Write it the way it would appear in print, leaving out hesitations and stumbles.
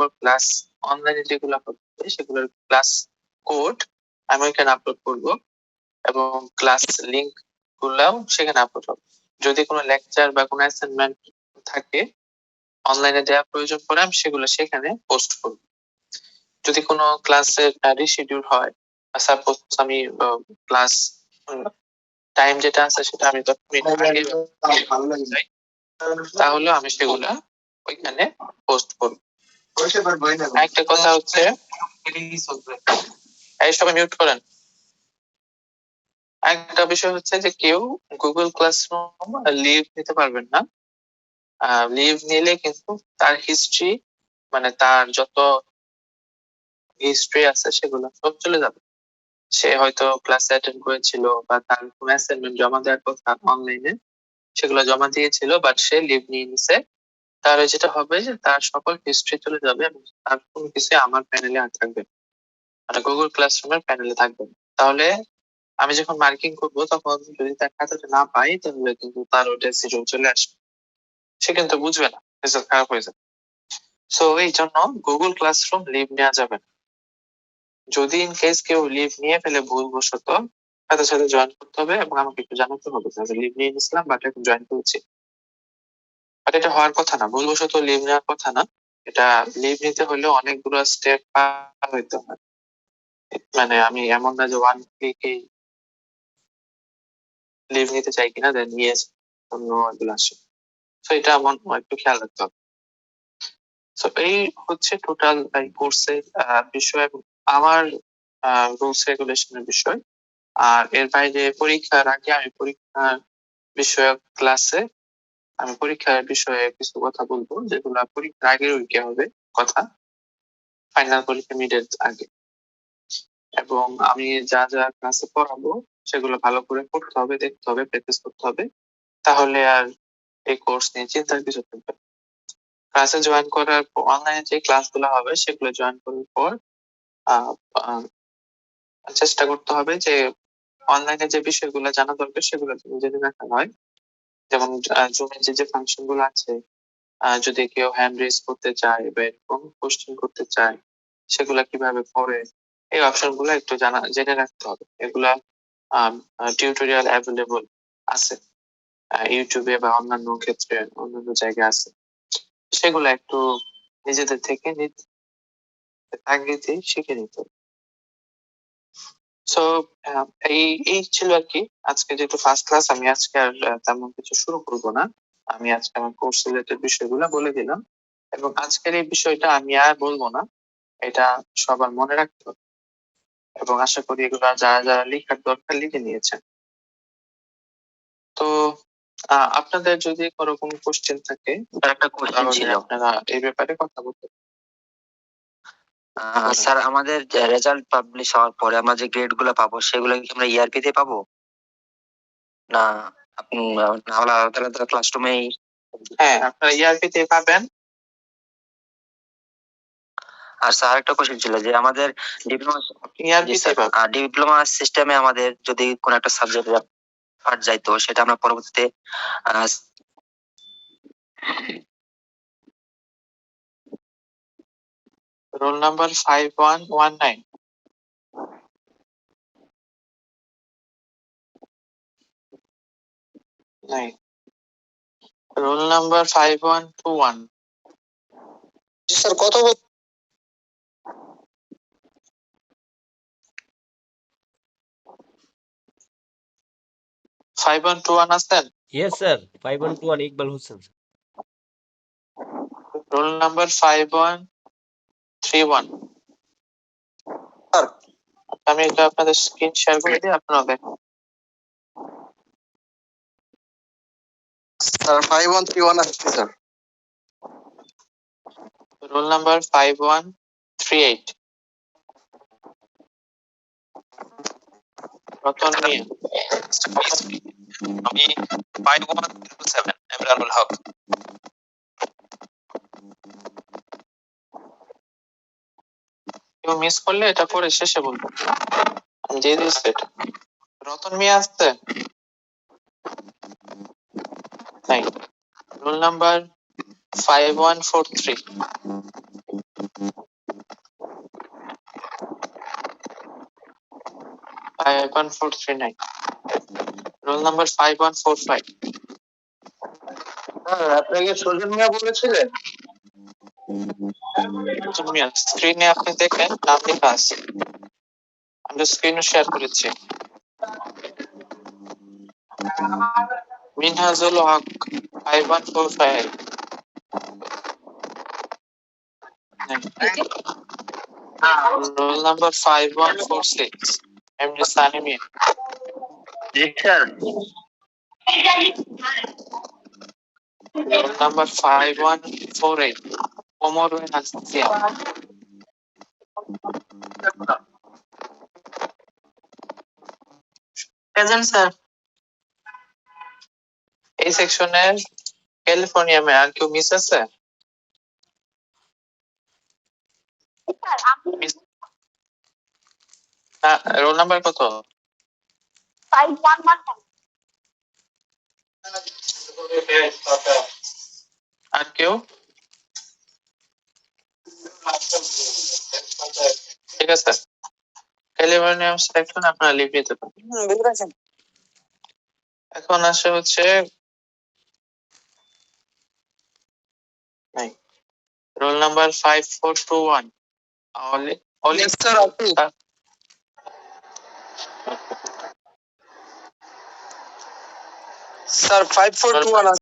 এরপর ক্লাস অনলাইনে যেগুলো হবে সেগুলোর ক্লাস কোড আমি এখানে আপলোড করব এবং ক্লাস লিংক গুলাও সেখানে আপলোড হবে। যদি কোনো লেকচার বা কোনো অ্যাসাইনমেন্ট থাকে অনলাইনে দেওয়া প্রয়োজন পড়ে আমি সেগুলো সেখানে পোস্ট করব। যদি কোনো ক্লাসের রিশিডিউল হয়, সাপোজ আমি ক্লাস টাইম যেটা আছে সেটা আমি 10 মিনিট আগে চাই, তাহলে আমি সেগুলা ওইখানে পোস্ট করব। একটা কথা হচ্ছে, এই সবাই মিউট করেন। একটা বিষয় হচ্ছে যে কেউ গুগল ক্লাসরুম লিভ নিতে পারবেন না। লিভ নিলে কিন্তু তার হিস্ট্রি, মানে তার যত হিস্ট্রি আছে সেগুলো সব চলে যাবে। সে হয়তো ক্লাস অ্যাটেন্ড করেছিল বা তার কোনো অ্যাসাইনমেন্ট জমা দেওয়ার কথা অনলাইনে, সেগুলো জমা দিয়েছিল বাট সে লিভ নিয়ে নিছে, তাহলে যেটা হবে যে তার সকল হিস্ট্রি চলে যাবে এবং তার কোনো কিছু আমার প্যানেলে আর থাকবে না, মানে গুগল ক্লাসরুমের প্যানেলে থাকবে না। তাহলে আমি যখন মার্কিং করব তখন যদি তার খাতাটা না পাই তাহলে কিন্তু তার ওটা জিরো চলে আসবে, সে কিন্তু বুঝবে না, রেজাল্ট খারাপ হয়ে যাবে। সো এই জন্য গুগল ক্লাসরুম লিভ নেওয়া যাবে না। যদি ইন কেস কেউ লিভ নিয়ে ফেলে ভুলবশত, সাথে সাথে জয়েন করতে হবে এবং আমাকে একটু জানাতে হবে যে লিভ নিয়ে নিয়েছিলাম বাট এখন জয়েন করেছি। বাট এটা হওয়ার কথা না, ভুলবশত লিভ নেওয়ার কথা না। এটা লিভ নিতে হলে অনেকগুলো স্টেপ পার হইতে হয়। মানে আমি এমন না যে ওয়ান ক্লিকেই লিভ নিতে চাই কিনা দেন ইয়েস অন্য এগুলো আসে। তো এটা আমার একটু খেয়াল রাখতে হবে। তো এই হচ্ছে টোটাল এই কোর্সের বিষয় এবং আমার রুলস রেগুলেশনের বিষয়। আর এর বাইরে পরীক্ষার আগে আমি পরীক্ষার বিষয়ক ক্লাসে আমি পরীক্ষার বিষয়ে কিছু কথা বলবো, যেগুলো পরীক্ষার আগের উইকে হবে কথা, ফাইনাল পরীক্ষা মিডের আগে। এবং আমি যা যা ক্লাসে পড়াবো সেগুলো ভালো করে পড়তে হবে, দেখতে হবে, প্র্যাকটিস করতে হবে, তাহলে আর এই কোর্স নিয়ে চিন্তার কিছু থাকবে না। ক্লাসে জয়েন করার পর অনলাইনে যে ক্লাসগুলো হবে সেগুলো জয়েন করার পর আহ, আহ, চেষ্টা করতে হবে যে অনলাইনে যে বিষয়গুলো জানা দরকার সেগুলো তুমি জেনে রাখা হয়। যেমন জুমের যে ফাংশন গুলো আছে, যদি কেউ হ্যান্ড রেজ করতে চায় বা এরকম কোশ্চেন করতে চায় সেগুলা কিভাবে করে, এই অপশন গুলো একটু জেনে রাখতে হবে। এগুলা টিউটোরিয়াল অ্যাভেলেবল আছে ইউটিউবে বা অন্যান্য ক্ষেত্রে অন্যান্য জায়গায় আছে, সেগুলো একটু নিজেদের থেকে আগে শিখে নিতে হবে। সো এই এই ছিল আর কি আজকে, যেহেতু ফার্স্ট ক্লাস আমি আজকে আর তেমন কিছু শুরু করব না। আমি আজকে আমার কোর্স রিলেটেড বিষয়গুলো বলে দিলাম এবং আজকের এই বিষয়টা আমি আর বলবো না, এটা সবার মনে রাখতে হবে এবং আশা করি এগুলো যারা যারা লেখার দরকার লিখে নিয়েছেন। তো আপনাদের যদি কোনো কোনো কোশ্চেন থাকে, একটা কোশ্চেন ছিল আপনারা এই ব্যাপারে কথা বলতে। স্যার আমাদের রেজাল্ট পাবলিশ হওয়ার পরে আমরা যে গ্রেড গুলো পাবো সেগুলো কি আমরা ইআরপি তে পাবো না আলাদা আলাদা ক্লাসরুমেই? হ্যাঁ, আপনারা ইআরপি তে পাবেন। আর স্যার একটা কোশ্চেন ছিল যে আমাদের ডিপ্লোমা সিস্টেমে আমাদের যদি কোনো একটা সাবজেক্ট পাঠ যাইতো সেটা আমরা পরবর্তীতে রোল নাম্বার 5119। নাই, রোল নাম্বার 5121। স্যার কত 5121 আছেন? Yes, sir. 5121 Iqbal Hussain. Roll number 5131। Sir আমি এটা আপনাদের স্ক্রিন শেয়ার করে দিই, আপনারা দেখুন। স্যার 5131 আসছে স্যার। Roll number 5138। রতন মিয়া। আমি 5177 ইমরানুল হক। কেউ মিস করলে এটা পরে শেষে বলবো, আমি দিয়ে দিচ্ছি এটা। রতন মিয়া আসছে? নাই। Roll number 5143। 51439. Roll number 5145. আপনাকে সুজন মিয়া বলেছিলেন? স্ক্রিনে আপনি দেখেন নাম লেখা আছে, আমি স্ক্রিনে শেয়ার করেছি। Minhajul Haque 5145। Roll number 5146, MD Sanimi. জি sir. Roll number 5148, Omar Hasiya. Present sir. এই সেকশনের ক্যালিফোর্নিয়ামে আর কেউ মিস আছে? রোল নাম্বার কত? 5119. আর কেউ? ঠিক আছে, ক্যালিফোর্নিয়াম সেকশন আপনারা লিভ নিতে পারেন। এখন আসে হচ্ছে রোল নাম্বার 5421, অলি স্যার আপনি স্যার 5421